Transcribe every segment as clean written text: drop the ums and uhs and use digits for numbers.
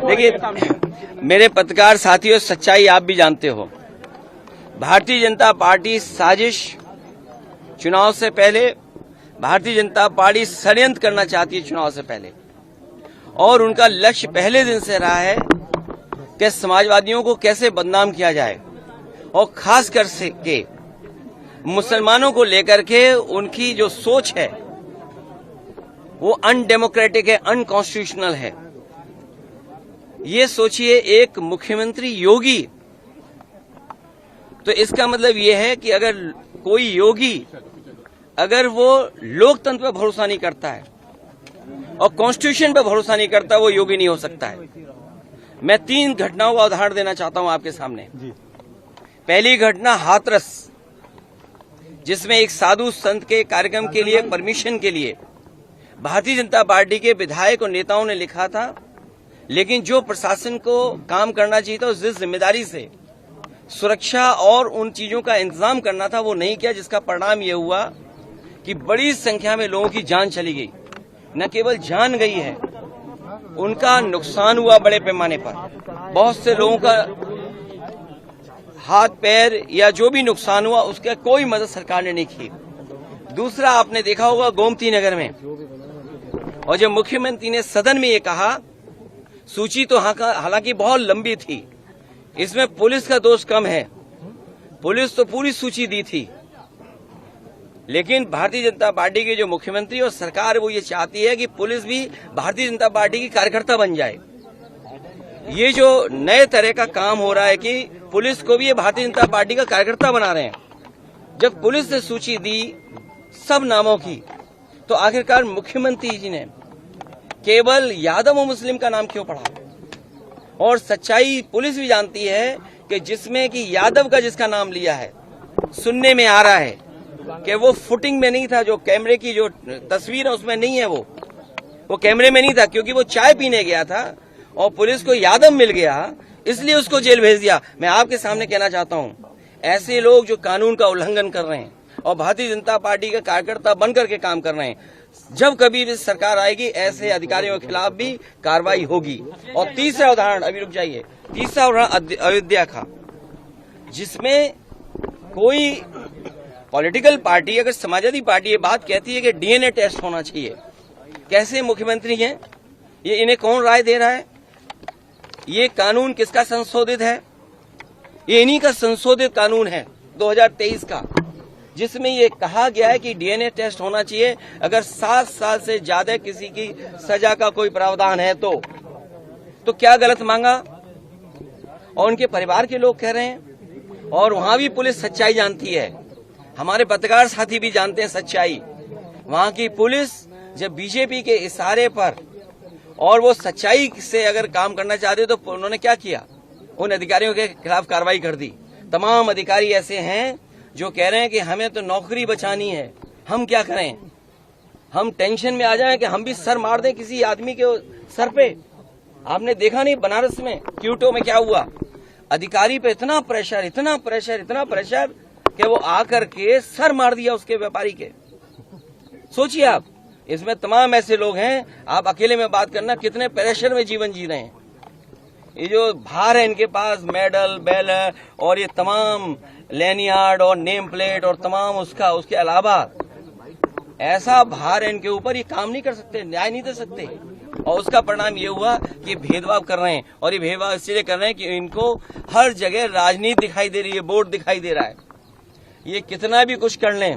देखिए मेरे पत्रकार साथियों, सच्चाई आप भी जानते हो। भारतीय जनता पार्टी साजिश, चुनाव से पहले भारतीय जनता पार्टी षड्यंत्र करना चाहती है चुनाव से पहले, और उनका लक्ष्य पहले दिन से रहा है कि समाजवादियों को कैसे बदनाम किया जाए, और खास कर से के मुसलमानों को लेकर के उनकी जो सोच है वो अनडेमोक्रेटिक है, अनकॉन्स्टिट्यूशनल है। ये सोचिए एक मुख्यमंत्री योगी, तो इसका मतलब ये है कि अगर कोई योगी अगर वो लोकतंत्र पर भरोसा नहीं करता है और कॉन्स्टिट्यूशन पर भरोसा नहीं करता, वो योगी नहीं हो सकता है। मैं 3 घटनाओं का उदाहरण देना चाहता हूं आपके सामने। पहली घटना हाथरस, जिसमें एक साधु संत के कार्यक्रम के लिए परमिशन के लिए भारतीय जनता पार्टी के विधायक और नेताओं ने लिखा था, लेकिन जो प्रशासन को काम करना चाहिए था, जिस जिम्मेदारी से सुरक्षा और उन चीजों का इंतजाम करना था, वो नहीं किया, जिसका परिणाम ये हुआ कि बड़ी संख्या में लोगों की जान चली गई। न केवल जान गई है, उनका नुकसान हुआ बड़े पैमाने पर। बहुत से लोगों का हाथ पैर या जो भी नुकसान हुआ, उसका कोई मदद सरकार ने नहीं की। दूसरा, आपने देखा होगा गोमती नगर में, और जब मुख्यमंत्री ने सदन में ये कहा, सूची तो हालांकि बहुत लंबी थी, इसमें पुलिस का दोष कम है, पुलिस तो पूरी सूची दी थी, लेकिन भारतीय जनता पार्टी के जो मुख्यमंत्री और सरकार है वो ये चाहती है कि पुलिस भी भारतीय जनता पार्टी की कार्यकर्ता बन जाए। ये जो नए तरह का काम हो रहा है कि पुलिस को भी ये भारतीय जनता पार्टी का कार्यकर्ता बना रहे हैं। जब पुलिस ने सूची दी सब नामों की, तो आखिरकार मुख्यमंत्री जी ने केवल यादव और मुस्लिम का नाम क्यों पढ़ा? और सच्चाई पुलिस भी जानती है कि जिसमें कि यादव का जिसका नाम लिया है, सुनने में आ रहा है कि वो फुटिंग में नहीं था, जो कैमरे की जो तस्वीर है उसमें नहीं है, वो कैमरे में नहीं था, क्योंकि वो चाय पीने गया था और पुलिस को यादव मिल गया, इसलिए उसको जेल भेज दिया। मैं आपके सामने कहना चाहता हूं, ऐसे लोग जो कानून का उल्लंघन कर रहे हैं और भारतीय जनता पार्टी का कार्यकर्ता बनकर के काम कर रहे हैं, जब कभी भी सरकार आएगी ऐसे अधिकारियों के खिलाफ भी कार्रवाई होगी। और तीसरा उदाहरण, अभी रुक जाइए, तीसरा उदाहरण अयोध्या का, जिसमें कोई पॉलिटिकल पार्टी, अगर समाजवादी पार्टी ये बात कहती है कि डीएनए टेस्ट होना चाहिए, कैसे मुख्यमंत्री हैं ये, इन्हें कौन राय दे रहा है? ये कानून किसका संशोधित है? ये इन्हीं का संशोधित कानून है 2023 का, जिसमें ये कहा गया है कि डीएनए टेस्ट होना चाहिए अगर 7 साल से ज्यादा किसी की सजा का कोई प्रावधान है तो क्या गलत मांगा? और उनके परिवार के लोग कह रहे हैं, और वहां भी पुलिस सच्चाई जानती है, हमारे पत्रकार साथी भी जानते हैं सच्चाई। वहां की पुलिस जब बीजेपी के इशारे पर और वो सच्चाई से अगर काम करना चाहते तो उन्होंने क्या किया? उन अधिकारियों के खिलाफ कार्रवाई कर दी। तमाम अधिकारी ऐसे हैं जो कह रहे हैं कि हमें तो नौकरी बचानी है, हम क्या करें? हम टेंशन में आ जाएं कि हम भी सर मार दें किसी आदमी के सर पे। आपने देखा नहीं बनारस में क्यूटो में क्या हुआ? अधिकारी पे इतना प्रेशर, इतना प्रेशर, इतना प्रेशर कि वो आकर के सर मार दिया उसके व्यापारी के। सोचिए आप, इसमें तमाम ऐसे लोग हैं, आप अकेले में बात करना कितने प्रेशर में जीवन जी रहे हैं। ये जो भार है इनके पास, मेडल, बैनर और ये तमाम लैनियार्ड और नेम प्लेट और तमाम उसके अलावा ऐसा भार है इनके ऊपर, ये काम नहीं कर सकते, न्याय नहीं दे सकते। और उसका परिणाम ये हुआ कि भेदभाव कर रहे हैं, और ये भेदभाव इसलिए कर रहे हैं कि इनको हर जगह राजनीति दिखाई दे रही है, वोट दिखाई दे रहा है। ये कितना भी कुछ कर लें,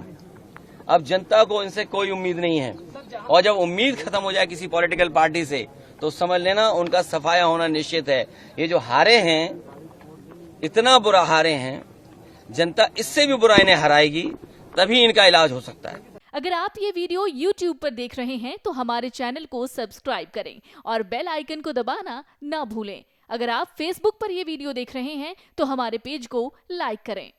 अब जनता को इनसे कोई उम्मीद नहीं है, और जब उम्मीद खत्म हो जाए किसी पॉलिटिकल पार्टी से तो समझ लेना उनका सफाया होना निश्चित है। ये जो हारे हैं, इतना बुरा हारे हैं, जनता इससे भी बुरा इन्हें हराएगी, तभी इनका इलाज हो सकता है। अगर आप ये वीडियो YouTube पर देख रहे हैं तो हमारे चैनल को सब्सक्राइब करें और बेल आइकन को दबाना ना भूलें। अगर आप Facebook पर ये वीडियो देख रहे हैं तो हमारे पेज को लाइक करें।